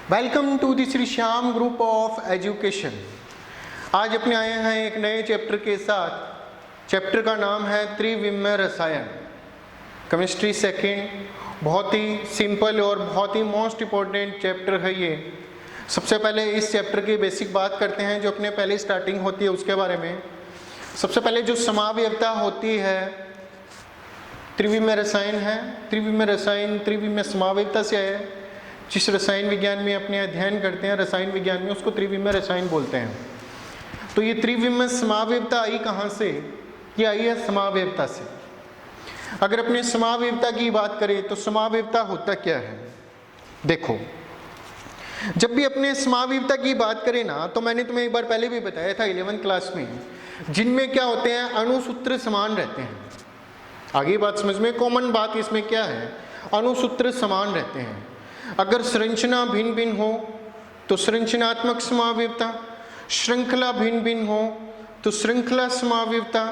Welcome to the Shri Shyam group of education. आज अपने आए हैं एक नए चैप्टर के साथ। चैप्टर का नाम है त्रिविमीय रसायन, केमिस्ट्री सेकेंड। बहुत ही सिंपल और बहुत ही मोस्ट इम्पोर्टेंट चैप्टर है ये। सबसे पहले इस चैप्टर की बेसिक बात करते हैं, जो अपने पहले स्टार्टिंग होती है उसके बारे में। सबसे पहले जो समावयवता होती है त्रिविमीय रसायन है। त्रिविमीय रसायन त्रिविमीय समावयवता से है। जिस रसायन विज्ञान में अपने अध्ययन करते हैं रसायन विज्ञान में, उसको त्रिविमीय रसायन बोलते हैं। तो ये त्रिविमीय समावयवता आई कहाँ से? ये आई है समावयवता से। अगर अपने समावयवता की बात करें तो समावयवता होता क्या है? देखो, जब भी अपने समावयवता की बात करें ना, तो मैंने तुम्हें एक बार पहले भी बताया था 11वीं क्लास में, जिनमें क्या होते हैं, अणुसूत्र समान रहते हैं। आगे बात समझ में, कॉमन बात इसमें क्या है, अणुसूत्र समान रहते हैं। अगर संरचना भिन्न भिन्न हो तो संरचनात्मक समावयवता, श्रृंखला भिन्न भिन्न हो तो श्रृंखला समावयवता,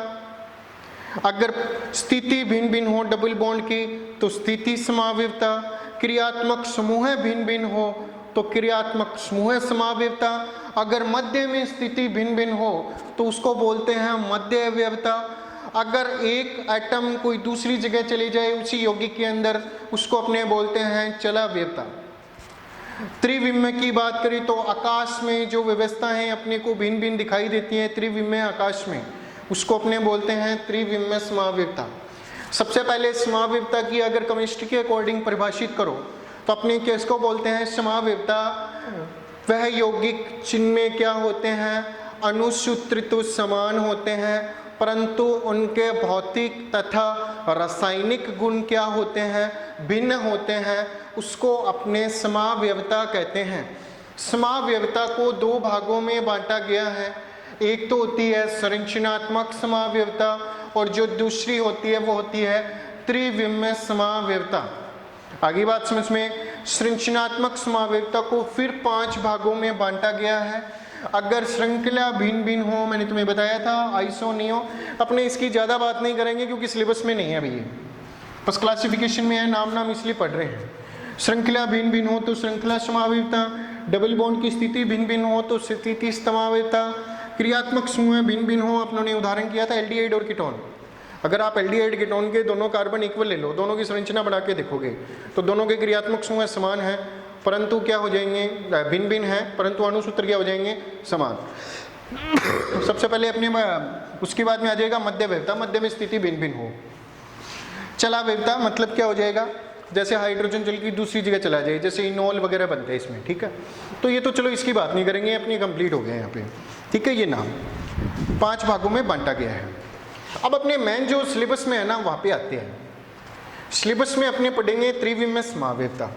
अगर स्थिति भिन्न भिन्न हो डबल बॉन्ड की तो स्थिति समावयवता, क्रियात्मक समूह भिन्न भिन्न हो तो क्रियात्मक समूह समावयवता, अगर मध्य में स्थिति भिन्न भिन्न हो तो उसको बोलते हैं मध्यवयवता। अगर एक एटम कोई दूसरी जगह चले जाए उसी यौगिक के अंदर, उसको अपने बोलते हैं चलावयवता। त्रिविमीय की बात करें तो आकाश में जो व्यवस्था है अपने को भिन्न भिन्न दिखाई देती है त्रिविमीय आकाश में, उसको अपने बोलते हैं त्रिविमीय समावयवता। सबसे पहले समावयवता की अगर केमिस्ट्री के अकॉर्डिंग परिभाषित करो तो अपने किसको बोलते हैं समावयवता? वह यौगिक जिनमें क्या होते हैं, अणुसूत्र तो समान होते हैं परंतु उनके भौतिक तथा रासायनिक गुण क्या होते हैं, भिन्न होते हैं, उसको अपने समावयवता कहते हैं। समावयवता को दो भागों में बांटा गया है। एक तो होती है संरचनात्मक समावयवता और जो दूसरी होती है वो होती है त्रिविमीय समावयवता। आगे बात समझ में, संरचनात्मक समावयवता को फिर 5 भागों में बांटा गया है। अगर श्रृंखला भिन्न भिन्न हो, मैंने तुम्हें बताया था आइसो नियो, अपने इसकी ज़्यादा बात नहीं करेंगे क्योंकि सिलेबस में नहीं है अभी, ये बस क्लासिफिकेशन में है, नाम इसलिए पढ़ रहे हैं। श्रृंखला भिन्न भिन्न हो तो श्रृंखला समावयवता, डबल बॉन्ड की स्थिति भिन्न भिन्न हो तो स्थिति समावयवता, क्रियात्मक समूह भिन्न भिन्न हो, अपनों उदाहरण किया था एल्डिहाइड और कीटोन। अगर आप एल्डिहाइड कीटोन के दोनों कार्बन इक्वल ले लो, दोनों की संरचना बना के देखोगे तो दोनों के क्रियात्मक समूह समान है परंतु क्या हो जाएंगे, भिन्न भिन्न है परंतु अणुसूत्र क्या हो जाएंगे, समान। सबसे पहले अपने उसके बाद में आ जाएगा मध्यवयवता, मध्य में स्थिति भिन्न भिन्न हो। चलावयवता मतलब क्या हो जाएगा, जैसे हाइड्रोजन जल की दूसरी जगह चला जाए, जैसे इनोल वगैरह बनते हैं इसमें, ठीक है। तो ये तो चलो इसकी बात नहीं करेंगे, अपनी कंप्लीट हो गया यहाँ पे, ठीक है। ये नाम 5 भागों में बांटा गया है। अब अपने मेन जो सिलेबस में है ना, वहाँ पे आते हैं। सिलेबस में अपने पढ़ेंगे त्रिविमीय समावयवता।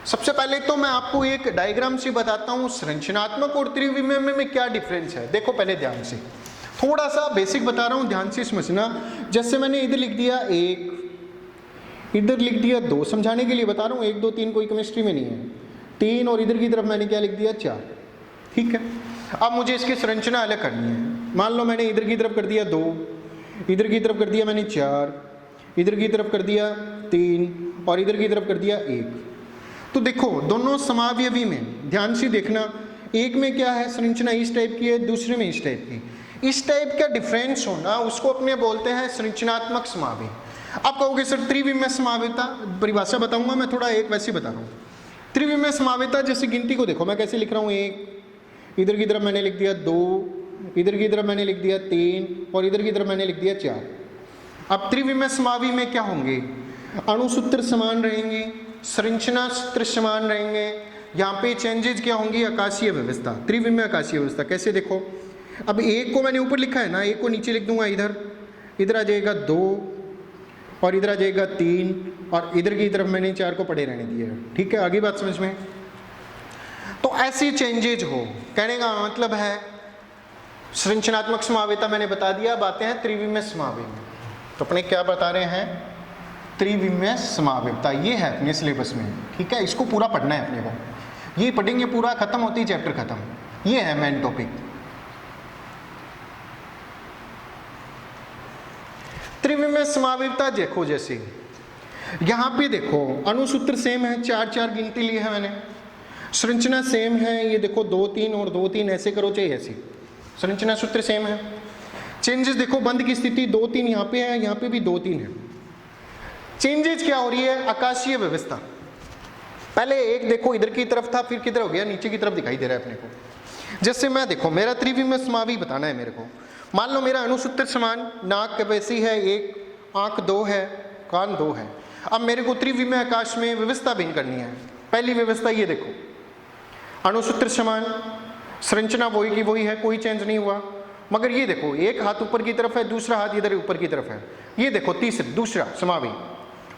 सबसे पहले तो मैं आपको एक डायग्राम से बताता हूँ संरचनात्मक और त्रिविमीय में क्या डिफरेंस है। देखो पहले ध्यान से, थोड़ा सा बेसिक बता रहा हूँ, ध्यान से समझना। जैसे मैंने इधर लिख दिया 1, इधर लिख दिया 2, समझाने के लिए बता रहा हूँ। 1 2 3 कोई केमिस्ट्री में नहीं है, 3 और इधर की तरफ मैंने क्या लिख दिया 4, ठीक है। अब मुझे इसकी संरचना अलग करनी है। मान लो मैंने इधर की तरफ कर दिया 2, इधर की तरफ कर दिया मैंने 4, इधर की तरफ कर दिया 3 और इधर की तरफ कर दिया 1। तो देखो दोनों समावयवी में ध्यान से देखना, एक में क्या है संरचना इस टाइप की है, दूसरे में इस टाइप की। इस टाइप का डिफरेंस होना उसको अपने बोलते हैं संरचनात्मक समावयव। आप कहोगे सर त्रिविमीय समावयवता, परिभाषा बताऊंगा मैं, थोड़ा एक वैसे बता रहा हूँ। त्रिविमीय समावयवता जैसे गिनती को देखो, मैं कैसे लिख रहा हूँ, 1, इधर की तरफ मैंने लिख दिया 2, इधर की तरफ मैंने लिख दिया 3 और इधर की तरफ मैंने लिख दिया 4। अब त्रिविमीय समावयव में क्या होंगे, अणुसूत्र समान रहेंगे, संरचना सूत्र समान रहेंगे। यहाँ पे चेंजेस क्या होंगी, आकाशीय व्यवस्था, त्रिविमीय आकाशीय व्यवस्था। कैसे देखो, अब 1 को मैंने ऊपर लिखा है ना, 1 को नीचे लिख दूंगा, इधर आ जाएगा 2 और इधर आ जाएगा 3 और इधर की तरफ मैंने 4 को पड़े रहने दिया, ठीक है। आगे बात समझ में। तो ऐसी चेंजेज हो, कहने का मतलब है संरचनात्मक समावयवता मैंने बता दिया, बातें हैं त्रिविमीय समावयव। तो अपने क्या बता रहे हैं, त्रिविमीय समावयवता, ये है अपने सिलेबस में, ठीक है। इसको पूरा पढ़ना है अपने को, ये पढ़ेंगे पूरा, खत्म होती है चैप्टर खत्म। ये है मेन टॉपिक। त्रिविमीय समावयवता देखो, जैसे यहाँ पे देखो अणुसूत्र सेम है, 4 4 गिनती ली है मैंने, संरचना सेम है, ये देखो 2 3 और 2 3 ऐसे करो चाहे ऐसे, संरचना सूत्र सेम है। चेंजेस देखो बंद की स्थिति 2 3 यहाँ पे है, यहाँ पे भी 2 3 है। चेंजेस क्या हो रही है, आकाशीय व्यवस्था। पहले एक देखो इधर की तरफ था, फिर किधर हो गया, नीचे की तरफ दिखाई दे रहा है अपने को। जैसे मैं देखो मेरा त्रिविमीय समावि बताना है मेरे को, मान लो मेरा अणुसूत्र समान, नाक वैसी है 1, आंख 2 है, कान 2 है। अब मेरे को त्रिविमीय आकाश में व्यवस्था भिन्न करनी है। पहली व्यवस्था ये देखो, अणुसूत्र समान, संरचना वही की वही है, कोई चेंज नहीं हुआ, मगर ये देखो एक हाथ ऊपर की तरफ है, दूसरा हाथ इधर ऊपर की तरफ है। ये देखो दूसरा समावि,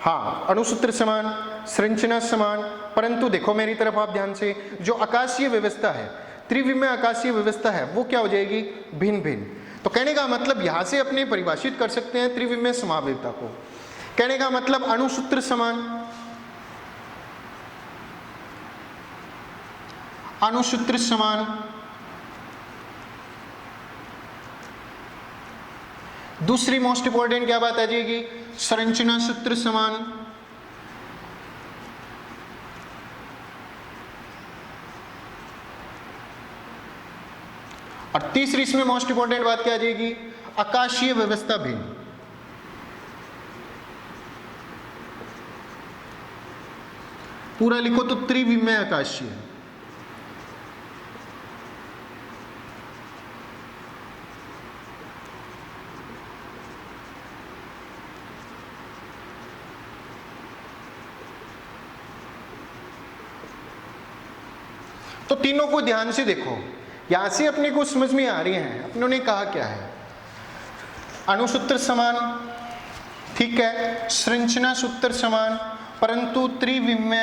हाँ अणुसूत्र समान, संरचना समान, परंतु देखो मेरी तरफ आप ध्यान से, जो आकाशीय व्यवस्था है, त्रिविमीय आकाशीय व्यवस्था है, वो क्या हो जाएगी, भिन्न भिन्न। तो कहने का मतलब यहां से अपने परिभाषित कर सकते हैं त्रिविमीय समावयवता को। कहने का मतलब अणुसूत्र समान, अणुसूत्र समान, दूसरी मोस्ट इंपॉर्टेंट क्या बात आ जाएगी, संरचना सूत्र समान, और तीसरी इसमें मोस्ट इंपॉर्टेंट बात क्या आ जाएगी, आकाशीय व्यवस्था भिन्न। पूरा लिखो तो त्रिविमीय आकाशीय, तो तीनों को ध्यान से देखो, यहां से अपने को समझ में आ रही है। अपनों ने कहा क्या है, अणुसूत्र समान, ठीक है, संरचना सूत्र समान, परंतु त्रिविमीय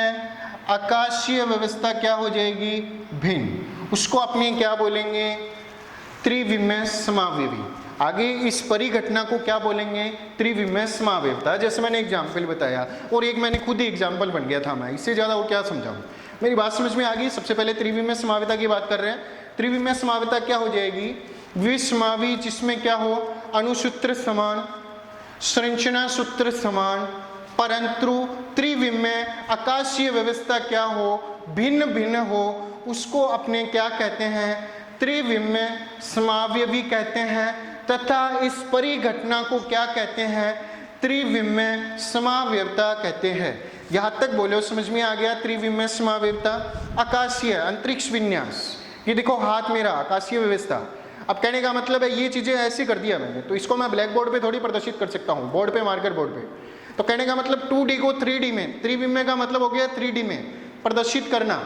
आकाशीय व्यवस्था क्या हो जाएगी, भिन्न। उसको अपने क्या बोलेंगे, त्रिविमीय समावयवी। आगे इस परिघटना को क्या बोलेंगे, त्रिविमीय समावयवता। जैसे मैंने एग्जाम्पल बताया, और एक मैंने खुद ही एग्जाम्पल बन गया था, मैं इससे ज्यादा और क्या समझाऊं। मेरी बात समझ में आ गई। सबसे पहले त्रिविमीय समावयवता की बात कर रहे हैं। त्रिविमीय समावयवता क्या हो जाएगी, विसमावी, जिसमें क्या हो, अणुसूत्र समान, संरचना सूत्र समान, परंतु त्रिविमीय आकाशीय व्यवस्था क्या हो, भिन्न भिन्न हो, उसको अपने क्या कहते हैं, त्रिविमीय समावयवी कहते हैं। तथा इस परिघटना को क्या कहते हैं, त्रिविमीय समावयवता कहते हैं। यहां तक बोलो समझ में आ गया। त्रिविमीय समावयवता, आकाशीय अंतरिक्ष विन्यास, ये देखो हाथ मेरा, आकाशीय व्यवस्था। अब कहने का मतलब है ये चीजें ऐसे कर दिया मैंने, तो इसको मैं ब्लैक बोर्ड पे थोड़ी प्रदर्शित कर सकता हूँ, बोर्ड पे, मार्कर बोर्ड पे। तो कहने का मतलब 2D को 3D में, त्रिविमीय का मतलब हो गया 3D में प्रदर्शित करना।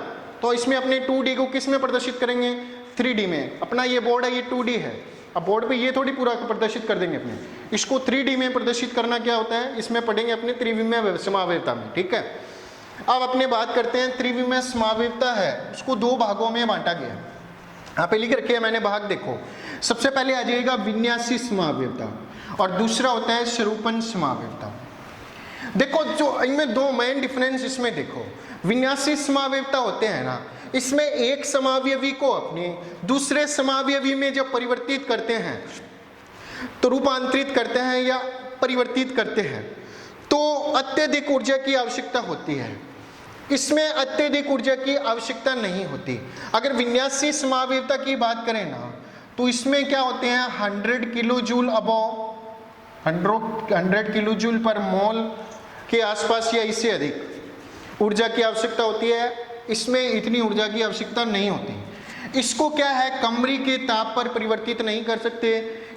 तो इसमें अपने 2D को किस में प्रदर्शित करेंगे, 3D में। अपना ये बोर्ड है, ये 2D है, अब बोर्ड पे ये थोड़ी पूरा प्रदर्शित कर देंगे अपने, इसको 3D में प्रदर्शित करना क्या होता है, इसमें पढ़ेंगे अपने त्रिविमीय समावयवता में, ठीक है। अब अपने बात करते हैं त्रिविमीय समावयवता है, उसको 2 भागों में बांटा गया। यहाँ पे लिख रखे हैं मैंने भाग, देखो सबसे पहले आ जाएगा विन्यासी समावयवता और दूसरा होता है स्वरूपन समावयवता। देखो जो इनमें 2 मेन डिफरेंस इसमें देखो, विन्यासी समावयवता होते हैं ना, इसमें एक समावयवी को अपने दूसरे समावयवी में जब परिवर्तित करते हैं, तो रूपांतरित करते हैं या परिवर्तित करते हैं, तो अत्यधिक ऊर्जा की आवश्यकता होती है। इसमें अत्यधिक ऊर्जा की आवश्यकता नहीं होती। अगर विन्यासी समावयवता की बात करें ना, तो इसमें क्या होते हैं, 100 kilo joule above 100 kilo joule पर मोल के आसपास या इससे अधिक ऊर्जा की आवश्यकता होती है। इसमें इतनी ऊर्जा की आवश्यकता नहीं होती। इसको क्या है, कमरे के ताप पर परिवर्तित नहीं कर सकते,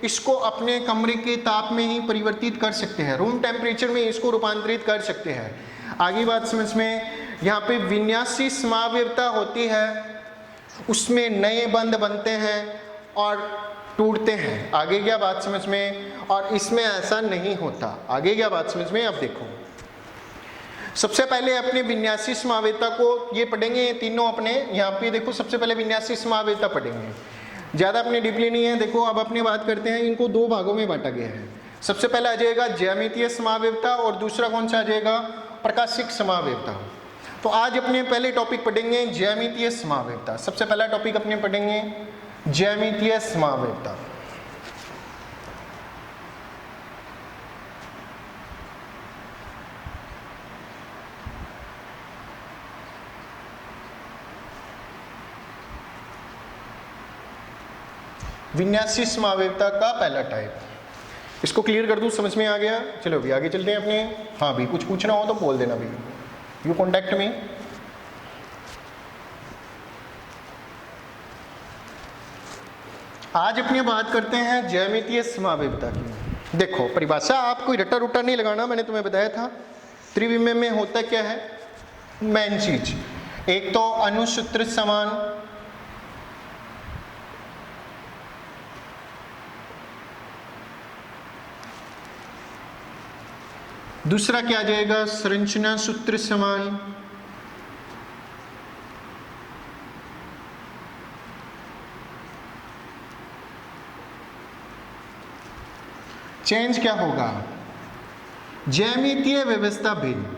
इसको अपने कमरे के ताप में ही परिवर्तित कर सकते हैं, रूम टेम्परेचर में इसको रूपांतरित कर सकते हैं। आगे बात समझ में, यहाँ पे विन्यासी समावयवता होती है, उसमें नए बंध बनते हैं और टूटते हैं। आगे क्या बात समझ में, और इसमें ऐसा नहीं होता। आगे क्या बात समझ में, अब देखो सबसे पहले अपने विन्यासी समावयवता को ये पढ़ेंगे, ये तीनों अपने यहाँ पे देखो, सबसे पहले विन्यासी समावयवता पढ़ेंगे, ज़्यादा अपने डीपली नहीं है। देखो अब अपने बात करते हैं, इनको 2 भागों में बांटा गया है। सबसे पहले आ जाएगा ज्यामितीय समावयवता और दूसरा कौन सा आ जाएगा, प्रकाशिक समावयवता। तो आज अपने पहले टॉपिक पढ़ेंगे ज्यामितीय समावयवता। सबसे पहला टॉपिक अपने पढ़ेंगे ज्यामितीय समावयवता। विन्यासी समावेवता का पहला टाइप। इसको क्लियर कर दूं, समझ में आ गया? चलो अभी आगे चलते हैं अपने। हाँ भी कुछ पूछना हो तो बोल देना भी, यू कॉन्टैक्ट मी। आज अपनी बात करते हैं ज्यामितीय समावेवता की। देखो परिभाषा आप कोई रट्टा रुट्टा नहीं लगाना, मैंने तुम्हें बताया था त्रिविमीय में होता क्या है, मेन चीज एक तो अनुसूत्र समान, दूसरा क्या आ जाएगा संरचना सूत्र समान, चेंज क्या होगा ज्यामितीय व्यवस्था भिन्न।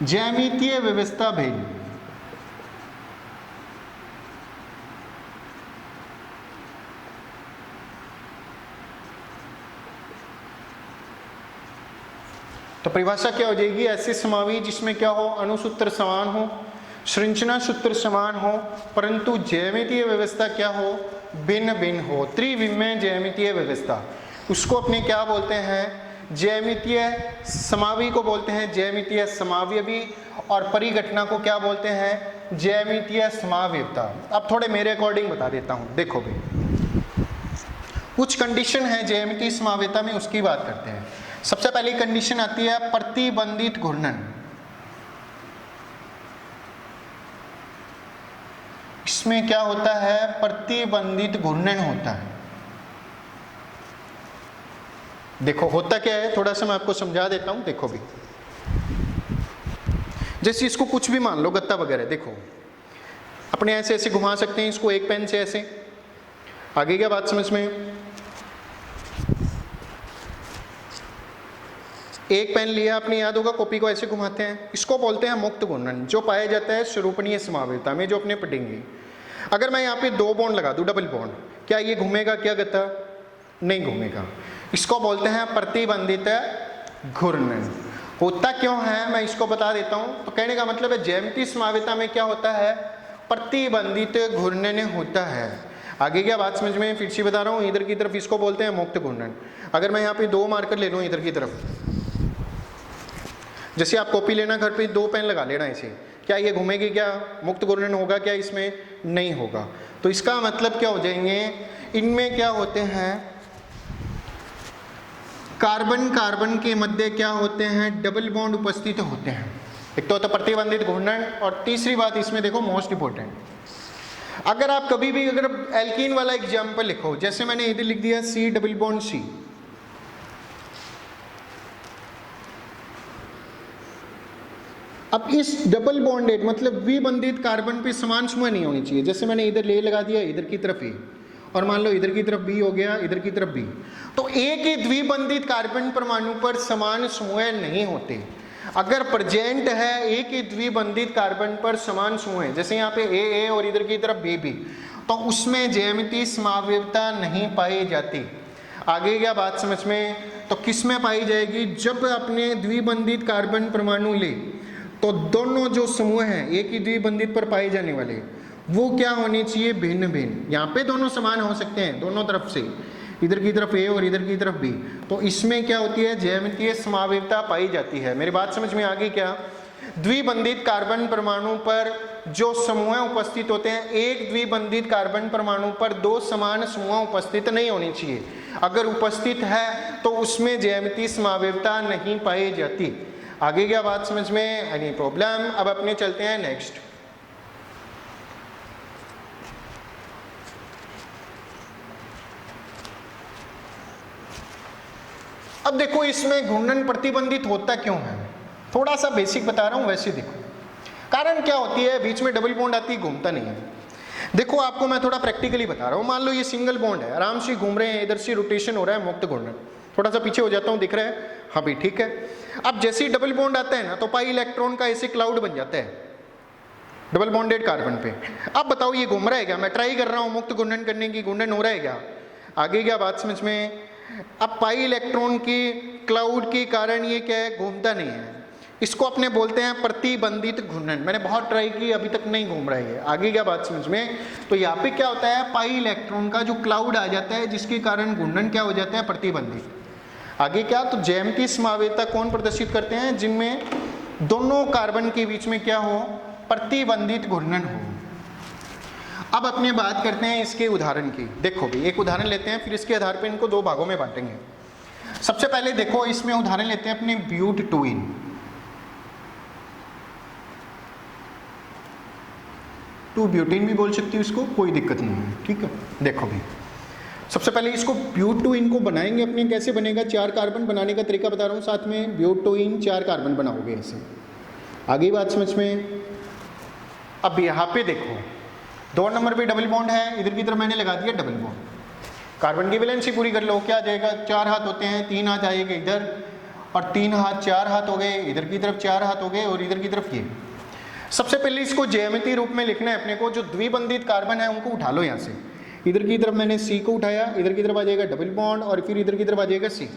ज्यामितीय व्यवस्था भिन्न, तो परिभाषा क्या हो जाएगी, ऐसे समावी जिसमें क्या हो अनुसूत्र समान हो, संरचना सूत्र समान हो, परंतु ज्यामितीय व्यवस्था क्या हो भिन्न भिन्न हो। त्रिविमीय ज्यामितीय व्यवस्था, उसको अपने क्या बोलते हैं ज्यामितीय समावी को बोलते हैं ज्यामितीय समावयवी, और परिघटना को क्या बोलते हैं ज्यामितीय समावेवता। अब थोड़े मेरे अकॉर्डिंग बता देता हूं, देखो भी कुछ कंडीशन है ज्यामितीय समावेवता में, उसकी बात करते हैं। सबसे पहली कंडीशन आती है प्रतिबंधित घूर्णन। इसमें क्या होता है प्रतिबंधित घूर्णन होता है। देखो होता क्या है, थोड़ा सा मैं आपको समझा देता हूं। देखो भी जैसे इसको कुछ भी मान लो गत्ता वगैरह, देखो अपने ऐसे ऐसे घुमा सकते हैं इसको एक पेन से ऐसे, आगे क्या बात समझ में, एक पेन लिया आपने, याद होगा कॉपी को ऐसे घुमाते हैं, इसको बोलते हैं मुक्त घूर्णन, जो पाया जाता है स्वरूपणीय समावेवता में, जो अपने पढ़ेंगे। अगर मैं यहाँ पे दो बॉन्ड लगा दूं डबल बॉन्ड, क्या ये घूमेगा क्या गत्ता? नहीं घूमेगा। इसको बोलते हैं प्रतिबंधित घूर्णन। होता क्यों है मैं इसको बता देता हूँ। तो कहने का मतलब है ज्यामितीय समावेवता में क्या होता है प्रतिबंधित घूर्णन होता है। आगे क्या बात समझ में, फिर से बता रहा हूँ, इधर की तरफ इसको बोलते हैं मुक्त घूर्णन। अगर मैं यहाँ पे दो मार्कर ले लूँ इधर की तरफ, जैसे आप कॉपी लेना घर पे दो पेन लगा लेना ऐसे, क्या ये घूमेगी क्या? मुक्त घूर्णन होगा क्या इसमें? नहीं होगा। तो इसका मतलब क्या हो जाएंगे, इनमें क्या होते हैं कार्बन कार्बन के मध्य क्या होते हैं डबल बॉन्ड उपस्थित होते हैं। एक तो होता प्रतिबंधित घूर्णन, और तीसरी बात इसमें देखो मोस्ट इंपॉर्टेंट, अगर आप कभी भी अगर एल्कीन वाला एग्जाम्पल लिखो, जैसे मैंने इधर लिख दिया सी डबल बॉन्ड सी, अब इस डबल बॉन्डेड मतलब द्विबंधित कार्बन पे समान समूह नहीं होनी चाहिए। जैसे मैंने इधर ले लगा दिया इधर की तरफ ए, और मान लो इधर की तरफ बी हो गया, इधर की तरफ बी, तो एक ही द्विबंधित कार्बन परमाणु पर समान समूह नहीं होते। अगर प्रेजेंट है एक ही द्विबंधित कार्बन पर समान समूह है, जैसे यहाँ पे ए और इधर की तरफ बी, तो उसमें ज्यामितीय समावेवता नहीं पाई जाती। आगे क्या बात समझ में, तो किस में पाई जाएगी, जब अपने द्विबंधित कार्बन परमाणु ले तो दोनों जो समूह हैं एक ही द्विबंधित पर पाए जाने वाले, वो क्या होने चाहिए भिन्न भिन्न। यहाँ पे दोनों समान हो सकते हैं दोनों तरफ से, इधर की तरफ ए और इधर की तरफ बी, तो इसमें क्या होती है ज्यामितीय समावेवता पाई जाती है। मेरी बात समझ में आ गई क्या? द्विबंधित कार्बन परमाणु पर जो समूह उपस्थित होते हैं, एक द्विबंधित कार्बन परमाणु पर दो समान समूह उपस्थित नहीं होनी चाहिए। अगर उपस्थित है तो उसमें ज्यामितीय समावेवता नहीं पाई जाती। आगे क्या बात समझ में, एनी प्रॉब्लम? अब अपने चलते हैं नेक्स्ट। अब देखो इसमें घूर्णन प्रतिबंधित होता क्यों है, थोड़ा सा बेसिक बता रहा हूं। वैसे देखो कारण क्या होती है, बीच में डबल बॉन्ड आती है घूमता नहीं है। देखो आपको मैं थोड़ा प्रैक्टिकली बता रहा हूं, मान लो ये सिंगल बॉन्ड है, आराम से घूम रहे हैं, इधर से रोटेशन हो रहा है, मुक्त घूर्णन। थोड़ा सा पीछे हो जाता हूं, दिख रहा है? हाँ भाई ठीक है। अब जैसे ही डबल बॉन्ड आता है ना, तो पाई इलेक्ट्रॉन का ऐसे क्लाउड बन जाता है डबल बॉन्डेड कार्बन पे। अब बताओ ये घूम रहा है क्या? मैं ट्राई कर रहा हूं मुक्त घूर्णन करने की, घूर्णन हो रहा है क्या? आगे क्या बात समझ में, अब पाई इलेक्ट्रॉन की क्लाउड के कारण ये क्या है घूमता नहीं है। इसको अपने बोलते हैं प्रतिबंधित घूर्णन। मैंने बहुत ट्राई की, अभी तक नहीं घूम रहा है। आगे क्या बात समझ में? तो यहाँ पे क्या होता है, पाई इलेक्ट्रॉन का जो क्लाउड आ जाता है, जिसके कारण घूर्णन क्या हो जाता है, प्रतिबंधित। आगे क्या, तो ज्यामितीय समवेतता कौन प्रदर्शित करते हैं, जिनमें दोनों कार्बन के बीच में क्या हो, प्रतिबंधित घूर्णन हो। अब अपने बात करते हैं इसके उदाहरण की। देखो भी एक उदाहरण लेते हैं, फिर इसके आधार पर इनको दो भागों में बांटेंगे। सबसे पहले देखो इसमें उदाहरण लेते हैं अपने ब्यूटटूइन। टू ब्यूटीन भी बोल सकती हूँ इसको, कोई दिक्कत नहीं है, ठीक है। देखो भी सबसे पहले इसको ब्यूटटूइन को बनाएंगे अपने। कैसे बनेगा, 4 कार्बन बनाने का तरीका बता रहा हूँ, साथ में ब्यूटटूइन 4 कार्बन बनाओगे ऐसे। आगे बात समझ में। अब यहाँ पे देखो 2 नंबर पे डबल बॉन्ड है, इधर की तरफ मैंने लगा दिया डबल बॉन्ड। कार्बन की वैलेंसी पूरी कर लो, क्या आ जाएगा, 4 हाथ होते हैं, 3 हाथ आएंगे इधर, और 3 हाथ 4 हाथ हो गए, इधर की तरफ 4 हाथ हो गए, और इधर की तरफ ये। सबसे पहले इसको ज्यामितीय रूप में लिखना है अपने को। जो द्विबंधित कार्बन है उनको उठा लो यहाँ से। इधर की तरफ मैंने C को उठाया, इधर की तरफ आ जाएगा डबल बॉन्ड, और फिर इधर की तरफ आ जाएगा C।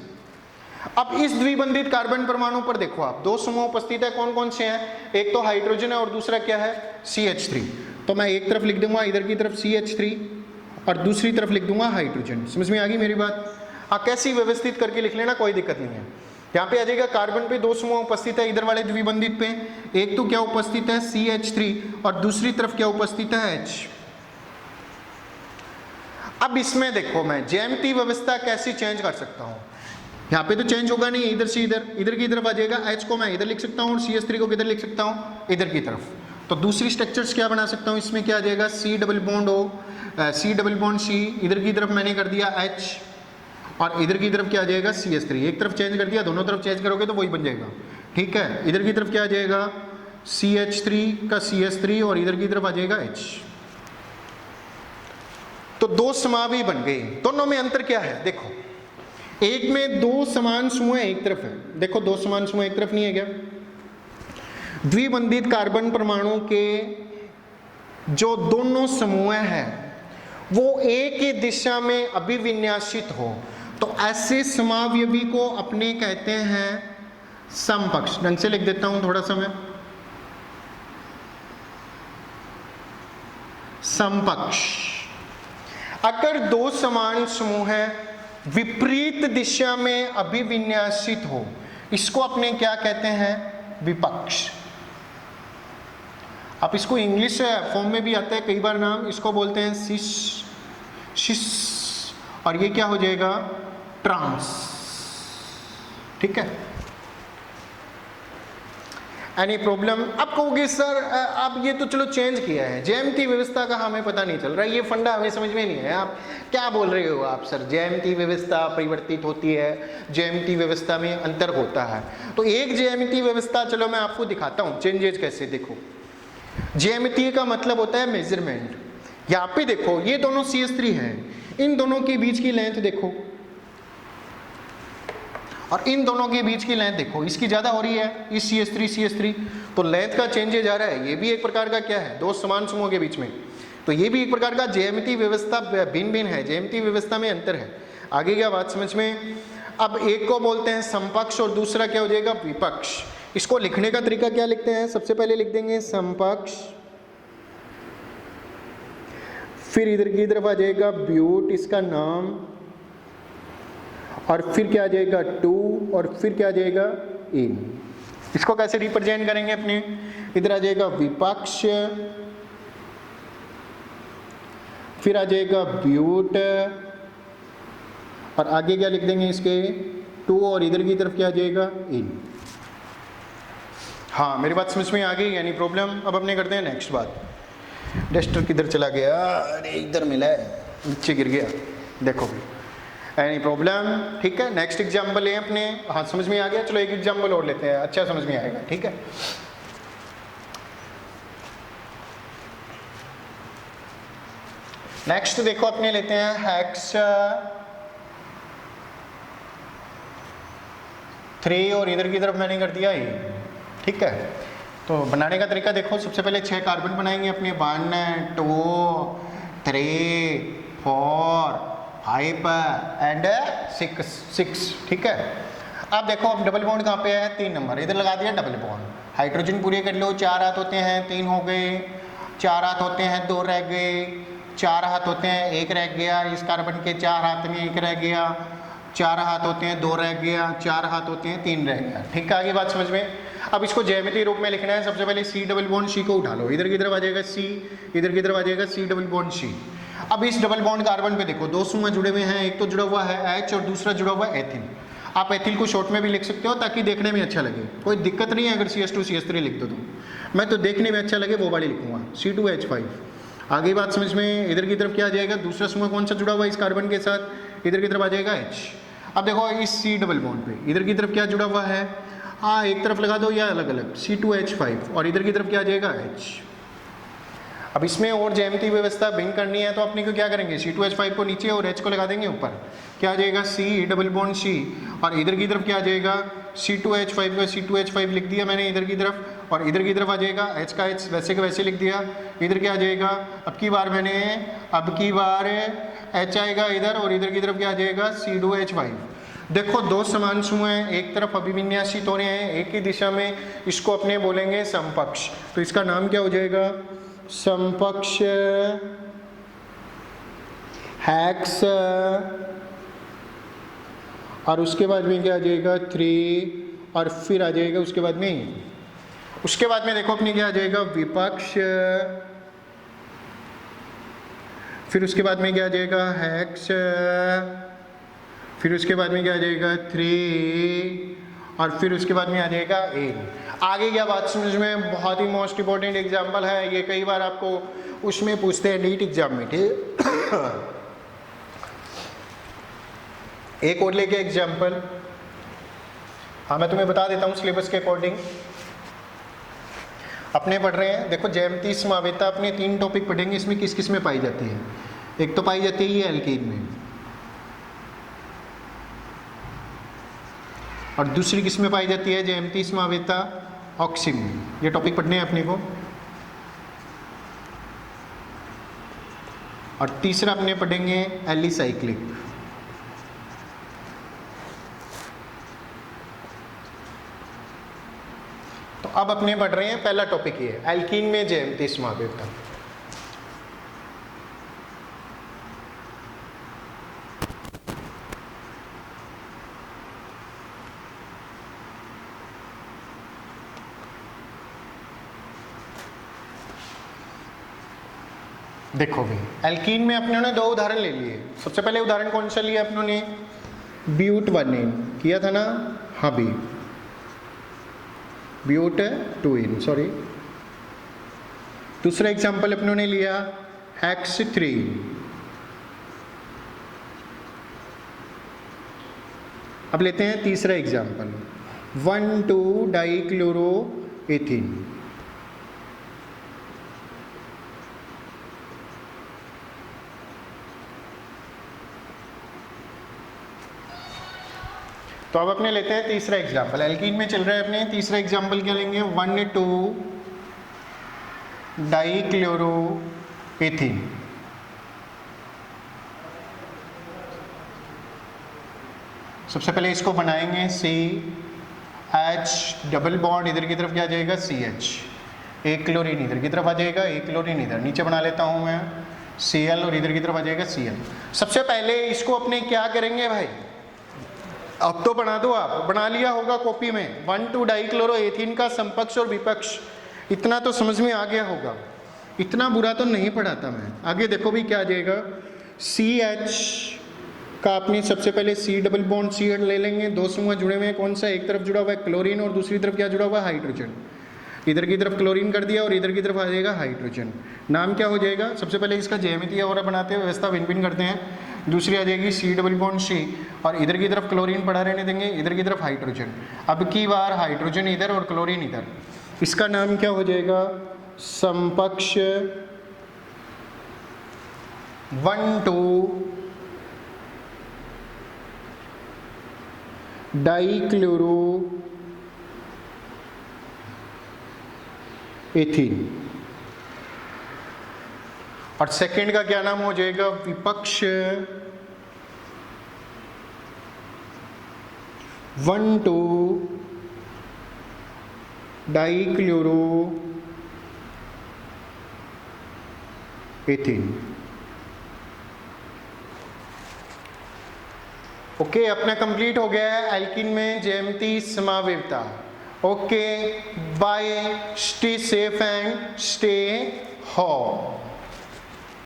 अब इस द्विबंधित कार्बन परमाणु पर देखो आप, 2 समूह उपस्थित है। कौन कौन से हैं, एक तो हाइड्रोजन है और दूसरा क्या है, CH3। तो मैं एक तरफ लिख दूंगा इधर की तरफ CH3 और दूसरी तरफ लिख दूंगा हाइड्रोजन। समझ में आ गई मेरी बात? हाँ, कैसी व्यवस्थित करके लिख लेना, कोई दिक्कत नहीं है। यहाँ पे आ जाएगा कार्बन पे 2 समूह उपस्थित है, इधर वाले द्विबंधित पे एक तो क्या उपस्थित है, CH3, और दूसरी तरफ क्या उपस्थित है, H। अब इसमें देखो मैं ज्यामितीय व्यवस्था कैसे चेंज कर सकता हूँ। यहाँ पे तो चेंज होगा नहीं, इधर से इधर, इधर की तरफ आ जाएगा, H को मैं इधर लिख सकता हूँ और CH3 को किधर लिख सकता हूँ, इधर की तरफ। तो दूसरी स्ट्रक्चर्स क्या बना सकता हूँ, इसमें क्या आ जाएगा, C double bond O, C double bond C, इधर की तरफ मैंने कर दिया H, और इधर की तरफ क्या आ जाएगा, CH3। एक तरफ चेंज कर दिया, दोनों तरफ चेंज करोगे तो वही बन जाएगा, ठीक है। इधर की तरफ क्या आ जाएगा, CH3 का CH3, और इधर की तरफ आ जाएगा H। तो 2 समावि बन गए। दोनों में अंतर क्या है, देखो एक में 2 समान समूह एक तरफ है, देखो 2 समान समूह एक तरफ नहीं है क्या। द्विबंधित कार्बन परमाणु के जो दोनों समूह हैं वो एक ही दिशा में अभिविन्यासित हो, तो ऐसे समावयवी को अपने कहते हैं समपक्ष। ढंग से लिख देता हूं थोड़ा सा मैं, समपक्ष। अगर 2 समान समूह विपरीत दिशा में अभिविन्यासित हो, इसको अपने क्या कहते हैं, विपक्ष। आप इसको इंग्लिश फॉर्म में भी आता है कई बार नाम, इसको बोलते हैं सिस, और ये क्या हो जाएगा, ट्रांस, ठीक है। Any problem? अब कहोगे सर आप ये तो चलो चेंज किया है, ज्यामितीय व्यवस्था का हमें पता नहीं चल रहा, ये फंडा हमें समझ में नहीं है, आप क्या बोल रहे हो आप सर, ज्यामितीय व्यवस्था परिवर्तित होती है, ज्यामितीय व्यवस्था में अंतर होता है। तो एक ज्यामितीय व्यवस्था चलो मैं आपको दिखाता हूँ चेंजेज कैसे। देखो ज्यामितीय का मतलब होता है मेजरमेंट। यहाँ पे देखो ये दोनों CH3 हैं, इन दोनों के बीच की लेंथ देखो, और इन दोनों के बीच की लेंथ देखो, इसकी ज्यादा हो रही है, इस CH3 तो लेंथ का चेंजेज आ रहा है। ये भी एक प्रकार का क्या है, 2 समान समूहों के बीच में, तो ये भी एक प्रकार का ज्यामितीय व्यवस्था भिन्न भिन्न है, ज्यामितीय व्यवस्था में अंतर है। आगे क्या बात समझ में। अब एक को बोलते हैं समपक्ष और दूसरा क्या हो जाएगा, विपक्ष। इसको लिखने का तरीका क्या लिखते हैं, सबसे पहले लिख देंगे समपक्ष, फिर इधर की तरफ आ जाएगा ब्यूट इसका नाम, और फिर क्या आ जाएगा 2, और फिर क्या आ जाएगा इन। इसको कैसे रिप्रेजेंट करेंगे अपने, इधर आ जाएगा विपक्ष, फिर आ जाएगा ब्यूट, और आगे क्या लिख देंगे इसके 2, और इधर की तरफ क्या आ जाएगा इन। हाँ मेरी बात समझ में आ गई, यानी प्रॉब्लम। अब अपने करते हैं नेक्स्ट बात। डस्टर किधर चला गया, अरे इधर मिला है, नीचे गिर गया, देखो भी एनी प्रॉब्लम, ठीक है। नेक्स्ट एग्जाम्पल है अपने, हाँ समझ में आ गया, चलो एक एग्जाम्पल और लेते हैं, अच्छा समझ में आएगा, ठीक है। नेक्स्ट देखो अपने लेते हैं हेक्स 3, और इधर की तरफ मैंने कर दिया ये, ठीक है। तो बनाने का तरीका देखो, सबसे पहले 6 कार्बन बनाएंगे अपने, 1 2 3 4 5 एंड 6, ठीक है। आप देखो अब डबल बॉन्ड कहाँ पे है, 3 नंबर, इधर लगा दिया डबल बॉन्ड। हाइड्रोजन पूरे कर लो, 4 हाथ होते हैं 3 हो गए, 4 हाथ होते हैं 2 रह गए, 4 हाथ होते हैं 1 रह गया, इस कार्बन के 4 हाथ में 1 रह गया, 4 हाथ होते हैं 2 रह गया, 4 हाथ होते हैं 3 रह गया। ठीक है, आगे बात समझ में। अब इसको ज्यामितीय रूप में लिखना है। सबसे पहले C डबल बॉन्ड C को उठा लो, इधर की तरफ आ जाएगा C, इधर की तरफ आ जाएगा C डबल बॉन्ड C। अब इस डबल बॉन्ड कार्बन पे देखो 2 समूह जुड़े हुए हैं, एक तो जुड़ा हुआ है H और दूसरा जुड़ा हुआ है एथिल। आप एथिल को शॉर्ट में भी लिख सकते हो ताकि देखने में अच्छा लगे, कोई दिक्कत नहीं है अगर CH2CH3 लिख दो तो। मैं तो देखने में अच्छा लगे वो वाली लिखूंगा, C2H5। आगे बात समझ में। इधर की तरफ क्या आ जाएगा, दूसरा समूह कौन सा जुड़ा हुआ है इस कार्बन के साथ, इधर की तरफ आ जाएगा H। अब देखो इस C डबल बॉन्ड पे इधर की तरफ क्या जुड़ा हुआ है, हाँ एक तरफ लगा दो या अलग अलग, C2H5, और इधर की तरफ क्या आ जाएगा H। अब इसमें और ज्यामितीय व्यवस्था भिन्न करनी है तो अपने को क्या करेंगे, C2H5 को नीचे और H को लगा देंगे ऊपर, क्या आ जाएगा C डबल बॉन्ड C, और इधर की तरफ क्या आ जाएगा C2H5 का C2H5 लिख दिया मैंने इधर की तरफ, और इधर की तरफ आ जाएगा H का H वैसे का वैसे लिख दिया। इधर क्या आ जाएगा, अब की बार H आएगा इधर, और इधर की तरफ क्या आ जाएगा C2H5। देखो 2 समान समूह हैं, एक तरफ अभिविन्यासित हो रहे हैं एक ही दिशा में, इसको अपने बोलेंगे समपक्ष। तो इसका नाम क्या हो जाएगा, समपक्ष हेक्स, और उसके बाद में क्या आ जाएगा 3, और फिर आ जाएगा उसके बाद में देखो अपने क्या आ जाएगा विपक्ष, फिर उसके बाद में क्या आ जाएगा हेक्स, फिर उसके बाद में क्या आ जाएगा 3, और फिर उसके बाद में आ जाएगा 1। आगे क्या बात समझ में, बहुत ही मोस्ट इंपॉर्टेंट एग्जाम्पल है ये, कई बार आपको उसमें पूछते हैं नीट एग्जाम में। ठीक एक और लेके एग्जाम्पल, हाँ मैं तुम्हें बता देता हूँ सिलेबस के अकॉर्डिंग अपने पढ़ रहे हैं। देखो ज्यामितीय समावेशिता अपने 3 टॉपिक पढ़ेंगे, इसमें किस किस में पाई जाती है। एक तो पाई जाती है ये एल्कीन में, और दूसरी किस में पाई जाती है ज्यामितीय समावेशिता ऑक्सीन में। ये टॉपिक पढ़ने हैं अपने को। और तीसरा अपने पढ़ेंगे एलिसाइक्लिक। तो अब अपने पढ़ रहे हैं पहला टॉपिक ये एल्कीन में ज्यामितीय समावेशिता। देखो भाई एल्कीन में अपने ने 2 उदाहरण ले लिए। सबसे पहले उदाहरण कौन सा लिया अपनों ने, ब्यूट-1 किया था ना, हाँ भी ब्यूट-2 सॉरी। दूसरा एग्जांपल अपनों ने लिया X3। अब लेते हैं तीसरा एग्जांपल 1,2-डाइक्लोरोएथीन। तो अब अपने लेते हैं तीसरा एग्जाम्पल, एल्कीन में चल रहा है अपने। तीसरा एग्जाम्पल क्या लेंगे, 1,2-डाइक्लोरोएथीन। सबसे पहले इसको बनाएंगे CH डबल बॉन्ड, इधर की तरफ क्या आ जाएगा CH, एक क्लोरीन इधर की तरफ आ जाएगा, एक क्लोरीन इधर, नीचे बना लेता हूं मैं Cl, और इधर की तरफ आ जाएगा Cl। सबसे पहले इसको अपने क्या करेंगे भाई, अब तो बना दो, आप बना लिया होगा कॉपी में, 1,2-डाइक्लोरोएथीन का समपक्ष और विपक्ष, इतना तो समझ में आ गया होगा, इतना बुरा तो नहीं पढ़ाता मैं। आगे देखो भी क्या आ जाएगा, CH का अपने सबसे पहले C डबल बॉन्ड C ले लेंगे, 2 समूह जुड़े हुए हैं, कौन सा, एक तरफ जुड़ा हुआ है क्लोरीन और दूसरी तरफ क्या जुड़ा हुआ है हाइड्रोजन। इधर की तरफ क्लोरीन कर दिया और इधर की तरफ आ जाएगा हाइड्रोजन। नाम क्या हो जाएगा, सबसे पहले इसका ज्यामितीय और बनाते हैं, व्यवस्था भिन्न भिन्न करते हैं। दूसरी आ जाएगी C डबल बॉन्ड C, और इधर की तरफ क्लोरीन पड़ा रहने देंगे, इधर की तरफ हाइड्रोजन। अब की बार हाइड्रोजन इधर और क्लोरीन इधर, इसका नाम क्या हो जाएगा, समपक्ष 1,2-डाइक्लोरोएथीन। और सेकंड का क्या नाम हो जाएगा, विपक्ष 1,2 डाइक्लोरो एथीन। ओके, अपना कंप्लीट हो गया है एल्कीन में ज्यामिति समावेवता। Okay, bye, stay safe and stay home.